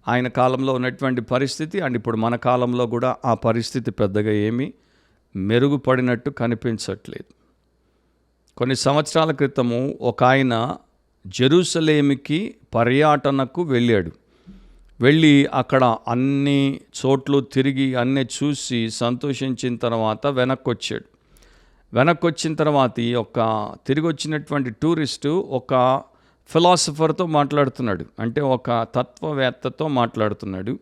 ఆయన కాలంలో ఉన్నటువంటి పరిస్థితి అండ్ ఇప్పుడు మన కాలంలో కూడా ఆ పరిస్థితి పెద్దగా ఏమీ మెరుగుపడినట్టు కనిపించట్లేదు. కొన్ని సంవత్సరాల క్రితము ఒక ఆయన జెరూసలేముకి పర్యటనకు వెళ్ళాడు. వెళ్ళి అక్కడ అన్ని చోట్లు తిరిగి అన్నీ చూసి సంతోషించిన తర్వాత వెనక్కి వచ్చిన తర్వాత తిరిగి వచ్చినటువంటి టూరిస్టు ఒక ఫిలాసఫర్తో మాట్లాడుతున్నాడు, అంటే ఒక తత్వవేత్తతో మాట్లాడుతున్నాడు.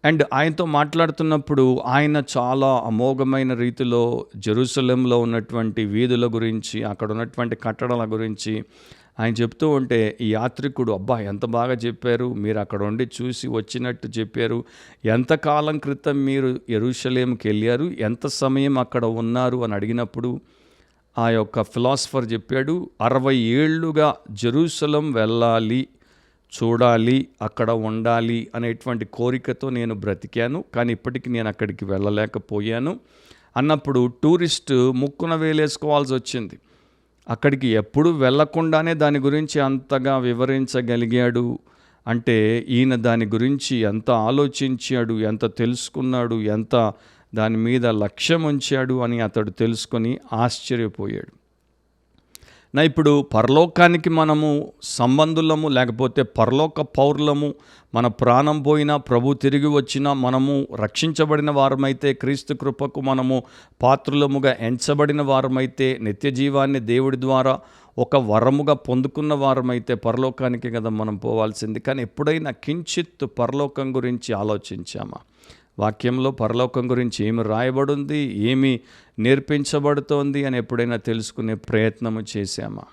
అండ్ ఆయనతో మాట్లాడుతున్నప్పుడు ఆయన చాలా అమోఘమైన రీతిలో జెరూసలేంలో ఉన్నటువంటి వీధుల గురించి, అక్కడ ఉన్నటువంటి కట్టడాల గురించి ఆయన చెప్తూ ఉంటే ఈ యాత్రికుడు, అబ్బా ఎంత బాగా చెప్పారు, మీరు అక్కడ ఉండి చూసి వచ్చినట్టు చెప్పారు, ఎంతకాలం క్రితం మీరు యెరూషలేముకి వెళ్ళారు, ఎంత సమయం అక్కడ ఉన్నారు అని అడిగినప్పుడు ఆ యొక్క ఫిలాసఫర్ చెప్పాడు, 60 ఏళ్ళుగా జెరూసలేం వెళ్ళాలి, చూడాలి, అక్కడ ఉండాలి అనేటువంటి కోరికతో నేను బ్రతికాను, కానీ ఇప్పటికీ నేను అక్కడికి వెళ్ళలేకపోయాను అన్నప్పుడు టూరిస్టు ముక్కున వేలేసుకోవాల్సి వచ్చింది. అక్కడికి ఎప్పుడు వెళ్ళకుండానే దాని గురించి అంతగా వివరించగలిగాడు అంటే ఈయన దాని గురించి ఎంత ఆలోచించాడు, ఎంత తెలుసుకున్నాడు, ఎంత దాని మీద లక్ష్యం ఉంచాడు అని అతడు తెలుసుకొని ఆశ్చర్యపోయాడు. ఇప్పుడు పరలోకానికి మనము సంబంధులము, లేకపోతే పరలోక పౌరులము, మన ప్రాణం పోయినా ప్రభు తిరిగి వచ్చినా మనము రక్షించబడిన వారమైతే, క్రీస్తు కృపకు మనము పాత్రులముగా ఎంచబడిన వారమైతే, నిత్య జీవాన్ని దేవుడి ద్వారా ఒక వరముగా పొందుకున్న వారమైతే పరలోకానికి కదా మనం పోవాల్సింది. కానీ ఎప్పుడైనా కించిత్ పరలోకం గురించి ఆలోచించామా? వాక్యంలో పరలోకం గురించి ఏమి రాయబడింది, ఏమి నేర్పించబడుతోంది అని ఎప్పుడైనా తెలుసుకునే ప్రయత్నము చేశామా?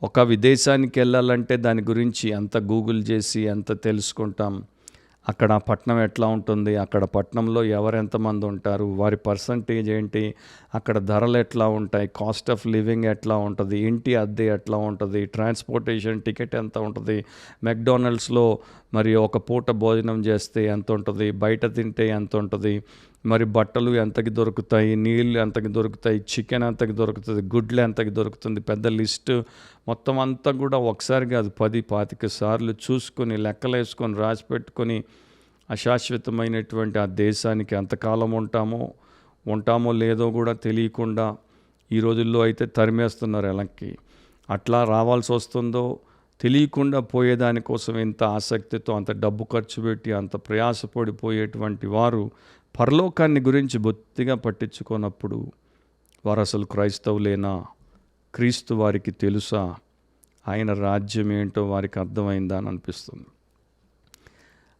ఒక విదేశానికి వెళ్ళాలంటే దాని గురించి ఎంత గూగుల్ చేసి ఎంత తెలుసుకుంటాం, అక్కడ పట్టణం ఎట్లా ఉంటుంది, అక్కడ పట్టణంలో ఎంతమంది ఉంటారు, వారి పర్సంటేజ్ ఏంటి, అక్కడ ధరలు ఎట్లా ఉంటాయి, కాస్ట్ ఆఫ్ లివింగ్ ఎట్లా ఉంటుంది, ఇంటి అద్దె ఎట్లా ఉంటుంది, ట్రాన్స్పోర్టేషన్ టికెట్ ఎంత ఉంటుంది, మెక్డానల్డ్స్లో మరి ఒక పూట భోజనం చేస్తే ఎంత ఉంటుంది, బయట తింటే ఎంత ఉంటుంది, మరి బట్టలు ఎంతకి దొరుకుతాయి, నీళ్ళు ఎంతకి దొరుకుతాయి, చికెన్ ఎంతకి దొరుకుతుంది, గుడ్లు ఎంతకి దొరుకుతుంది, పెద్ద లిస్టు మొత్తం అంతా కూడా ఒకసారి కాదు 10-25 సార్లు చూసుకొని లెక్కలేసుకొని రాసి పెట్టుకొని అశాశ్వతమైనటువంటి ఆ దేశానికి ఎంతకాలం ఉంటామో లేదో కూడా తెలియకుండా ఈ రోజుల్లో అయితే తరిమేస్తున్నారు వెనక్కి. అట్లా రావాల్సి వస్తుందో తెలియకుండా పోయేదానికోసం ఎంత ఆసక్తితో అంత డబ్బు ఖర్చు పెట్టి అంత ప్రయాసపడిపోయేటువంటి వారు పరలోకాన్ని గురించి బొత్తిగా పట్టించుకోనప్పుడు వారు అసలు క్రైస్తవులేనా? క్రీస్తు వారికి తెలుసా? ఆయన రాజ్యం ఏంటో వారికి అర్థమైందా అని అనిపిస్తుంది.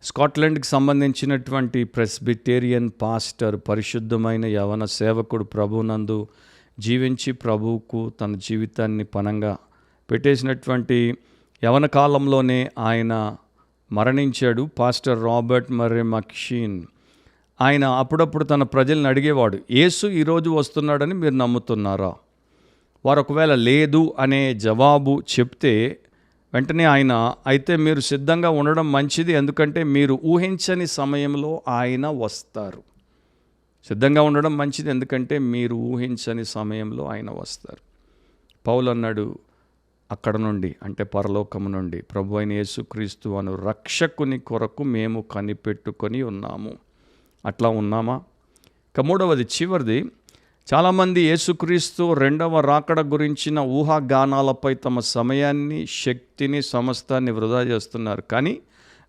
స్కాట్లాండ్కి సంబంధించినటువంటి ప్రెస్బిటేరియన్ పాస్టర్, పరిశుద్ధమైన యవన సేవకుడు, ప్రభునందు జీవించి ప్రభువుకు తన జీవితాన్ని పణంగా పెట్టేసినటువంటి యవన కాలంలోనే ఆయన మరణించాడు. Pastor Robert మర్రే మక్షీన్. ఆయన అప్పుడప్పుడు తన ప్రజల్ని అడిగేవాడు, యేసు ఈరోజు వస్తున్నాడని మీరు నమ్ముతున్నారా? వారు ఒకవేళ లేదు అనే జవాబు చెప్తే వెంటనే ఆయన, అయితే మీరు సిద్ధంగా ఉండడం మంచిది, ఎందుకంటే మీరు ఊహించని సమయంలో ఆయన వస్తారు. సిద్ధంగా ఉండడం మంచిది, ఎందుకంటే మీరు ఊహించని సమయంలో ఆయన వస్తారు. పౌలు అన్నాడు, అక్కడ నుండి అంటే పరలోకము నుండి ప్రభు అయిన యేసుక్రీస్తు అను రక్షకుని కొరకు మేము కనిపెట్టుకొని ఉన్నాము. అట్లా ఉన్నామా? ఇక మూడవది, చివరిది, చాలామంది యేసుక్రీస్తు రెండవ రాకడ గురించిన ఊహాగానాలపై తమ సమయాన్ని, శక్తిని, సమస్తాన్ని వృధా చేస్తున్నారు. కానీ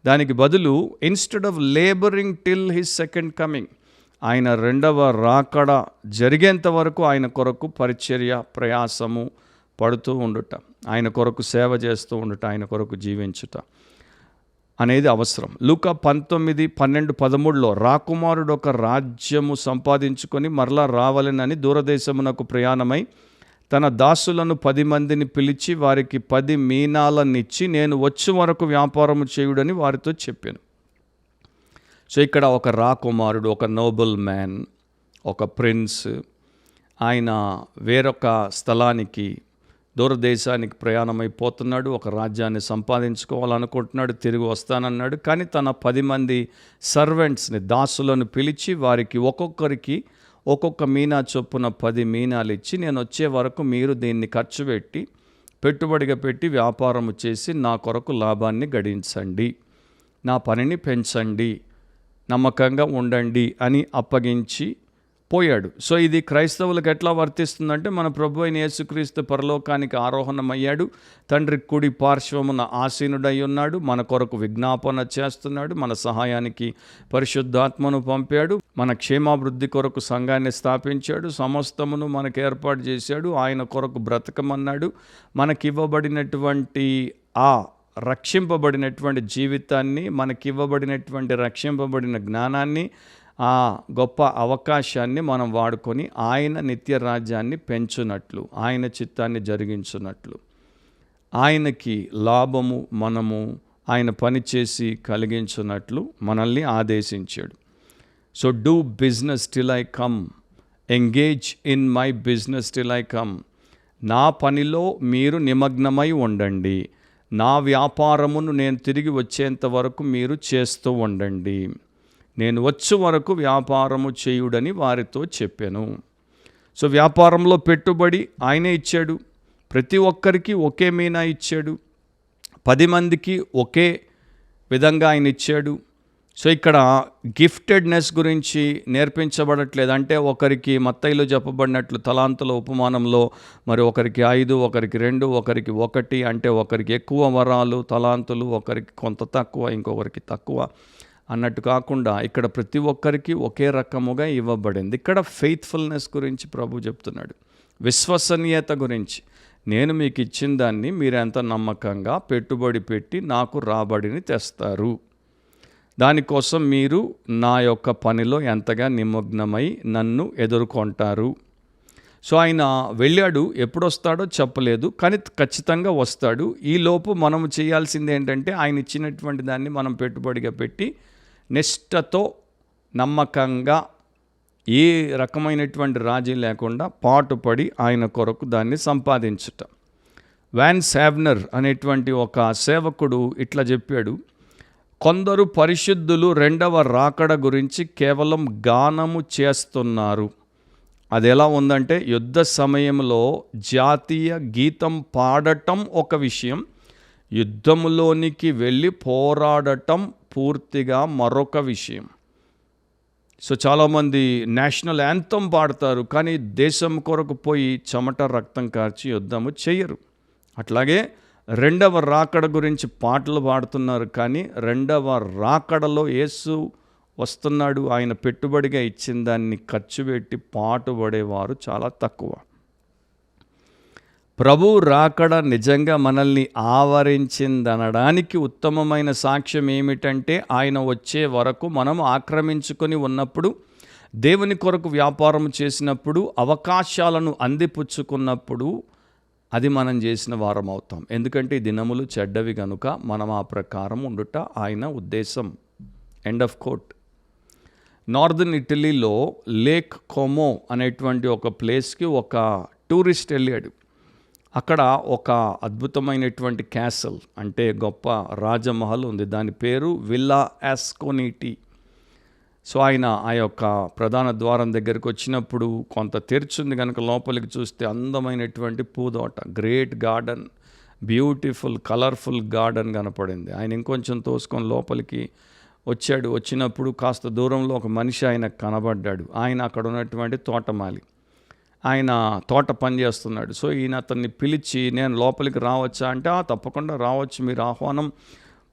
దానికి బదులు instead of labouring till his second coming, ఆయన రెండవ రాకడ జరిగేంత వరకు ఆయన కొరకు పరిచర్య, ప్రయాసము పడుతూ ఉండుట, ఆయన కొరకు సేవ చేస్తూ ఉండుట, ఆయన కొరకు జీవించుట అనేది అవసరం. లూకా 19:12-13 రాకుమారుడు ఒక రాజ్యము సంపాదించుకొని మరలా రావాలనని దూరదేశమునకు ప్రయాణమై తన దాసులను 10 మందిని పిలిచి వారికి 10 మీనాలనిచ్చి నేను వచ్చే వరకు వ్యాపారము చేయుడని వారితో చెప్పాను. సో ఇక్కడ ఒక రాకుమారుడు, ఒక నోబుల్ మ్యాన్, ఒక ప్రిన్స్, ఆయన వేరొక స్థలానికి, దూరదేశానికి ప్రయాణమైపోతున్నాడు. ఒక రాజ్యాన్ని సంపాదించుకోవాలనుకుంటున్నాడు, తిరిగి వస్తానన్నాడు. కానీ తన 10 మంది సర్వెంట్స్ని, దాసులను పిలిచి వారికి ఒక్కొక్కరికి ఒక్కొక్క మీనా చొప్పున 10 మీనాలు ఇచ్చి, నేను వచ్చే వరకు మీరు దీన్ని ఖర్చు పెట్టుబడిగా పెట్టి వ్యాపారము చేసి నా కొరకు లాభాన్ని గడించండి. నా పనిని పెంచండి, నమ్మకంగా ఉండండి అని అప్పగించి పోయాడు. సో ఇది క్రైస్తవులకు ఎట్లా వర్తిస్తుందంటే, మన ప్రభు అయిన యేసుక్రీస్తు పరలోకానికి ఆరోహణమయ్యాడు, తండ్రి కుడి పార్శ్వమున ఆసీనుడై ఉన్నాడు, మన కొరకు విజ్ఞాపన చేస్తున్నాడు, మన సహాయానికి పరిశుద్ధాత్మను పంపాడు, మన క్షేమాభివృద్ధి కొరకు సంఘాన్ని స్థాపించాడు, సమస్తమును మనకు ఏర్పాటు చేశాడు, ఆయన కొరకు బ్రతకమన్నాడు. మనకివ్వబడినటువంటి రక్షింపబడినటువంటి జీవితాన్ని, మనకివ్వబడినటువంటి రక్షింపబడిన జ్ఞానాన్ని, ఆ గొప్ప అవకాశాన్ని మనం వాడుకొని ఆయన నిత్య రాజ్యాన్ని పెంచునట్లు, ఆయన చిత్తాన్ని జరిగించున్నట్లు, ఆయనకి లాభము మనము ఆయన పనిచేసి కలిగించున్నట్లు మనల్ని ఆదేశించాడు. So do business till I come, engage in my business till I come. నా పనిలో మీరు నిమగ్నమై ఉండండి, నా వ్యాపారమును నేను తిరిగి వచ్చేంత వరకు మీరు చేస్తూ ఉండండి, నేను వచ్చే వరకు వ్యాపారము చేయుడని వారితో చెప్పాను. సో వ్యాపారంలో పెట్టుబడి ఆయనే ఇచ్చాడు, ప్రతి ఒక్కరికి ఒకే మీనా ఇచ్చాడు, 10 మందికి ఒకే విధంగా ఆయన ఇచ్చాడు. సో ఇక్కడ గిఫ్టెడ్నెస్ గురించి నేర్పించబడట్లేదు. అంటే ఒకరికి మత్తయిలో చెప్పబడినట్లు తలాంతుల ఉపమానంలో మరి ఒకరికి 5, ఒకరికి 2, ఒకరికి 1, అంటే ఒకరికి ఎక్కువ వరాలు తలాంతులు, ఒకరికి కొంత తక్కువ, ఇంకొకరికి తక్కువ అన్నట్టు కాకుండా ఇక్కడ ప్రతి ఒక్కరికి ఒకే రకముగా ఇవ్వబడింది. ఇక్కడ ఫెయిత్ఫుల్నెస్ గురించి ప్రభు చెప్తున్నాడు, విశ్వసనీయత గురించి. నేను మీకు ఇచ్చిన దాన్ని మీరు ఎంత నమ్మకంగా పెట్టుబడి పెట్టి నాకు రాబడిని తెస్తారు, దానికోసం మీరు నా యొక్క పనిలో ఎంతగా నిమగ్నమై నన్ను ఎదుర్కొంటారు. సో ఆయన వెళ్ళాడు, ఎప్పుడొస్తాడో చెప్పలేదు, కానీ ఖచ్చితంగా వస్తాడు. ఈలోపు మనం చేయాల్సింది ఏంటంటే, ఆయన ఇచ్చినటువంటి దాన్ని మనం పెట్టుబడిగా పెట్టి నిష్ఠతో నమ్మకంగా ఏ రకమైనటువంటి రాజీ లేకుండా పాటుపడి ఆయన కొరకు దాన్ని సంపాదించుట. వాన్ సావ్నర్ అనేటువంటి ఒక సేవకుడు ఇట్లా చెప్పాడు, కొందరు పరిశుద్ధులు రెండవ రాకడ గురించి కేవలం గానము చేస్తున్నారు. అది ఎలా ఉందంటే, యుద్ధ సమయంలో జాతీయ గీతం పాడటం ఒక విషయం, యుద్ధములోనికి వెళ్ళి పోరాడటం పూర్తిగా మరొక విషయం. సో చాలామంది నేషనల్ యాంథమ్ పాడతారు, కానీ దేశం కొరకు పోయి చెమట రక్తం కార్చి యుద్ధము చేయరు. అట్లాగే రెండవ రాకడ గురించి పాటలు పాడుతున్నారు, కానీ రెండవ రాకడలో యేసు వస్తున్నాడు, ఆయన పెట్టుబడిగా ఇచ్చిన దాన్ని ఖర్చు పెట్టి పాటుపడేవారు చాలా తక్కువ. ప్రభు రాకడ నిజంగా మనల్ని ఆవరించిందనడానికి ఉత్తమమైన సాక్ష్యం ఏమిటంటే, ఆయన వచ్చే వరకు మనం ఆక్రమించుకొని ఉన్నప్పుడు, దేవుని కొరకు వ్యాపారం చేసినప్పుడు, అవకాశాలను అందిపుచ్చుకున్నప్పుడు అది మనం చేసిన వారం అవుతాం. ఎందుకంటే ఈ దినములు చెడ్డవి కనుక మనం ఆ ప్రకారం ఉండుట ఆయన ఉద్దేశం. End of quote. నార్దర్న్ ఇటలీలో లేక్ కోమో అనేటువంటి ఒక ప్లేస్కి ఒక టూరిస్ట్ వెళ్ళాడు. అక్కడ ఒక అద్భుతమైనటువంటి క్యాసల్, అంటే గొప్ప రాజమహల్ ఉంది, దాని పేరు విల్లా ఆస్కోనిటీ. సో ఆయన ఆ యొక్క ప్రధాన ద్వారం దగ్గరికి వచ్చినప్పుడు కొంత తెరిచింది కనుక లోపలికి చూస్తే అందమైనటువంటి పూదోట, great garden, beautiful colourful garden కనపడింది. ఆయన ఇంకొంచెం తోసుకొని లోపలికి వచ్చాడు. వచ్చినప్పుడు కాస్త దూరంలో ఒక మనిషి ఆయన కనబడ్డాడు. ఆయన అక్కడ ఉన్నటువంటి తోటమాలి, ఆయన తోట పని చేస్తున్నాడు. సో ఈయన అతన్ని పిలిచి, నేను లోపలికి రావచ్చా అంటే, తప్పకుండా రావచ్చు, మీరు ఆహ్వానం,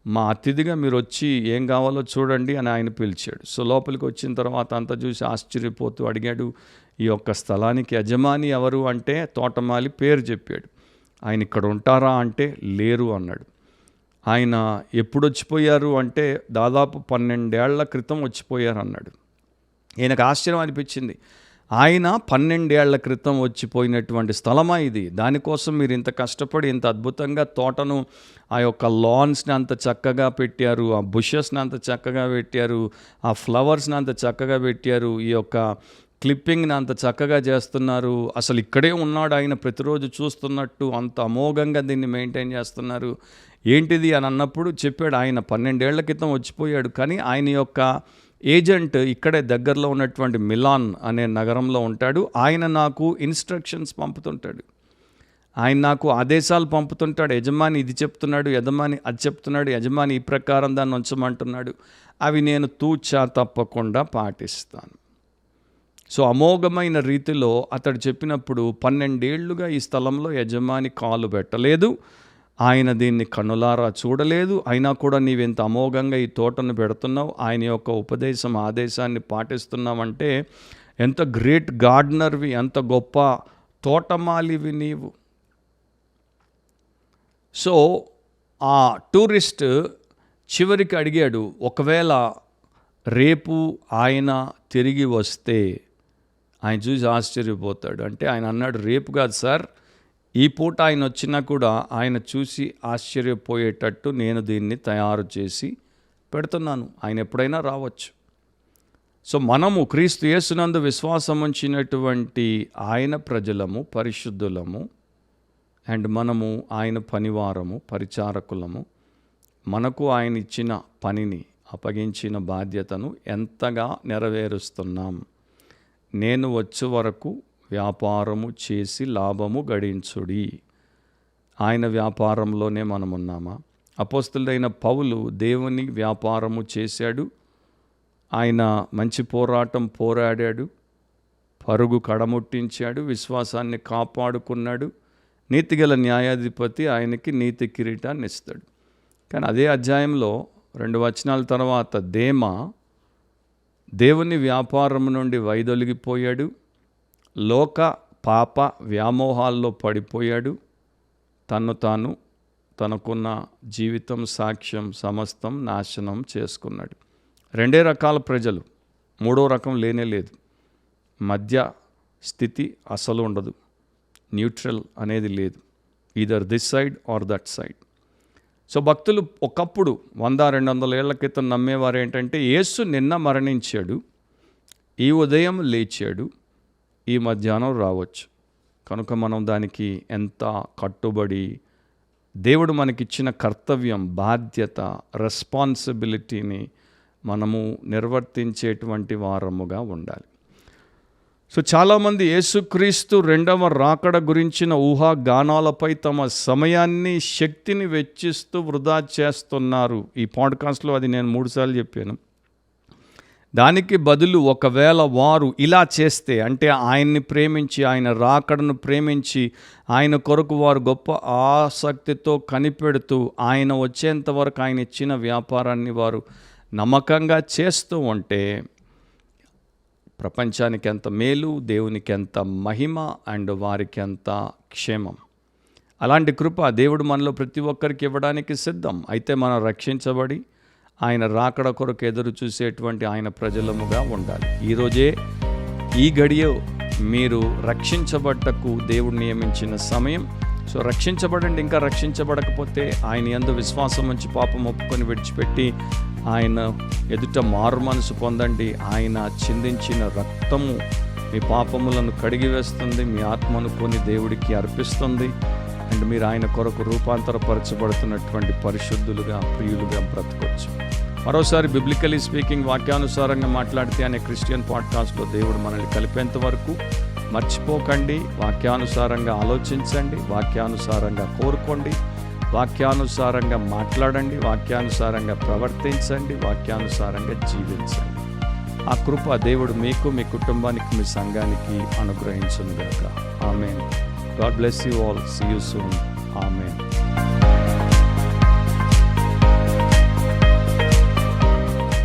మా అతిథిగా మీరు వచ్చి ఏం కావాలో చూడండి అని ఆయన పిలిచాడు. సో లోపలికి వచ్చిన తర్వాత అంతా చూసి ఆశ్చర్యపోతూ అడిగాడు, ఈ యొక్క స్థలానికి యజమాని ఎవరు అంటే తోటమాలి పేరు చెప్పాడు. ఆయన ఇక్కడ ఉంటారా అంటే లేరు అన్నాడు. ఆయన ఎప్పుడు వచ్చిపోయారు అంటే దాదాపు 12 ఏళ్ల క్రితం వచ్చిపోయారు అన్నాడు. ఈయనకు ఆశ్చర్యం అనిపించింది. ఆయన 12 ఏళ్ల క్రితం వచ్చిపోయినటువంటి స్థలమా ఇది? దానికోసం మీరు ఇంత కష్టపడి ఇంత అద్భుతంగా తోటను, ఆ యొక్క లాన్స్ని అంత చక్కగా పెట్టారు, ఆ బుషెస్ని అంత చక్కగా పెట్టారు, ఆ ఫ్లవర్స్ని అంత చక్కగా పెట్టారు, ఈ యొక్క క్లిప్పింగ్ని అంత చక్కగా చేస్తున్నారు. అసలు ఇక్కడే ఉన్నాడు ఆయన, ప్రతిరోజు చూస్తున్నట్టు అంత అమోఘంగా దీన్ని మెయింటైన్ చేస్తున్నారు. ఏంటిది అని అన్నప్పుడు చెప్పాడు, ఆయన 12 ఏళ్ల క్రితం వచ్చిపోయాడు, కానీ ఆయన యొక్క ఏజెంట్ ఇక్కడే దగ్గరలో ఉన్నటువంటి మిలాన్ అనే నగరంలో ఉంటాడు. ఆయన నాకు ఇన్స్ట్రక్షన్స్ పంపుతుంటాడు. ఆయన నాకు ఆదేశాలు పంపుతుంటాడు. యజమాని ఇది చెప్తున్నాడు, యజమాని అది చెప్తున్నాడు, యజమాని ఈ ప్రకారం దాన్ని ఉంచమంటున్నాడు. అవి నేను తూచా తప్పకుండా పాటిస్తాను. సో అమోఘమైన రీతిలో అతడు చెప్పినప్పుడు 12 ఏళ్లుగా ఈ స్థలంలో యజమాని కాలు పెట్టలేదు. ఆయన దీన్ని కన్నులారా చూడలేదు. అయినా కూడా నీవెంత అమోఘంగా ఈ తోటను పెడుతున్నావు, ఆయన యొక్క ఉపదేశం ఆదేశాన్ని పాటిస్తున్నావంటే ఎంత గ్రేట్ గార్డనర్వి, ఎంత గొప్ప తోటమాలివి నీవు. సో ఆ టూరిస్ట్ చివరికి అడిగాడు, ఒకవేళ రేపు ఆయన తిరిగి వస్తే ఆయన చూసి ఆశ్చర్యపోతాడు. అంటే ఆయన అన్నాడు, రేపు కాదు సార్, ఈ పూట ఆయన వచ్చినా కూడా ఆయన చూసి ఆశ్చర్యపోయేటట్టు నేను దీన్ని తయారు చేసి పెడుతున్నాను, ఆయన ఎప్పుడైనా రావచ్చు. సో మనము క్రీస్తు యేసునందు విశ్వాసం ఉంచినటువంటి ఆయన ప్రజలము, పరిశుద్ధులము, అండ్ మనము ఆయన పనివారము, పరిచారకులము. మనకు ఆయన ఇచ్చిన పనిని, అప్పగించిన బాధ్యతను ఎంతగా నెరవేరుస్తున్నాం. నేను వచ్చే వరకు వ్యాపారము చేసి లాభము గడించుడి. ఆయన వ్యాపారంలోనే మనమున్నామా? అపోస్తలుడైన పౌలు దేవుని వ్యాపారము చేశాడు. ఆయన మంచి పోరాటం పోరాడాడు, పరుగు కడముట్టించాడు, విశ్వాసాన్ని కాపాడుకున్నాడు. నీతిగల న్యాయాధిపతి ఆయనకి నీతి కిరీటాన్ని ఇస్తాడు. కానీ అదే అధ్యాయంలో 2 వచనాల తర్వాత దేమా దేవుని వ్యాపారం నుండి వైదొలిగిపోయాడు, లోక పాప వ్యామోహాల్లో పడిపోయాడు, తనకున్న జీవితం, సాక్ష్యం సమస్తం నాశనం చేసుకున్నాడు. 2 రకాల ప్రజలు, 3వ రకం లేనేలేదు. మధ్య స్థితి అసలు ఉండదు, న్యూట్రల్ అనేది లేదు, either this side or that side. So భక్తులు ఒకప్పుడు 100-200 ఏళ్ల క్రితం నమ్మేవారు ఏంటంటే, యేసు నిన్న మరణించాడు, ఈ ఉదయం లేచాడు, ఈ మధ్యాహ్నం రావచ్చు. కనుక మనం దానికి ఎంత కట్టుబడి, దేవుడు మనకిచ్చిన కర్తవ్యం, బాధ్యత, రెస్పాన్సిబిలిటీని మనము నిర్వర్తించేటువంటి వారముగా ఉండాలి. సో చాలామంది యేసుక్రీస్తు 2వ రాకడ గురించిన ఊహాగానాలపై తమ సమయాన్ని, శక్తిని వెచ్చిస్తూ వృధా చేస్తున్నారు. ఈ పాడ్కాస్ట్లో అది నేను 3 సార్లు చెప్పాను. దానికి బదులు ఒకవేళ వారు ఇలా చేస్తే, అంటే ఆయన్ని ప్రేమించి, ఆయన రాకడను ప్రేమించి, ఆయన కొరకు వారు గొప్ప ఆసక్తితో కనిపెడుతూ, ఆయన వచ్చేంత వరకు ఆయన ఇచ్చిన వ్యాపారాన్ని వారు నమ్మకంగా చేస్తూ ఉంటే ప్రపంచానికి ఎంత మేలు, దేవునికి ఎంత మహిమ, అండ్ వారికి ఎంత క్షేమం. అలాంటి కృప దేవుడు మనలో ప్రతి ఒక్కరికి ఇవ్వడానికి సిద్ధం. అయితే మనం రక్షించబడి ఆయన రాకడ కొరకు ఎదురు చూసేటువంటి ఆయన ప్రజలముగా ఉండాలి. ఈరోజే, ఈ గడియో మీరు రక్షించబట్టకు దేవుడు నియమించిన సమయం. సో రక్షించబడండి. ఇంకా రక్షించబడకపోతే ఆయన యందు విశ్వాసం ఉంచి పాపం ఒప్పుకొని విడిచిపెట్టి ఆయన ఎదుట మారు మనసు పొందండి. ఆయన చిందించిన రక్తము మీ పాపములను కడిగివేస్తుంది, మీ ఆత్మను కొని దేవుడికి అర్పిస్తుంది. అండ్ మీరు ఆయన కొరకు రూపాంతరపరచబడుతున్నటువంటి పరిశుద్ధులుగా, ప్రియులుగా బ్రతకొచ్చు. మరోసారి బిబ్లికలీ స్పీకింగ్, వాక్యానుసారంగా మాట్లాడితే అనే క్రిస్టియన్ పాడ్కాస్ట్లో దేవుడు మనల్ని కలిపేంత వరకు మర్చిపోకండి. వాక్యానుసారంగా ఆలోచించండి, వాక్యానుసారంగా కోరుకోండి, వాక్యానుసారంగా మాట్లాడండి, వాక్యానుసారంగా ప్రవర్తించండి, వాక్యానుసారంగా జీవించండి. ఆ కృప దేవుడు మీకు, మీ కుటుంబానికి, మీ సంఘానికి అనుగ్రహించును గాక. ఆమేన్. God bless you all. See you soon. Amen.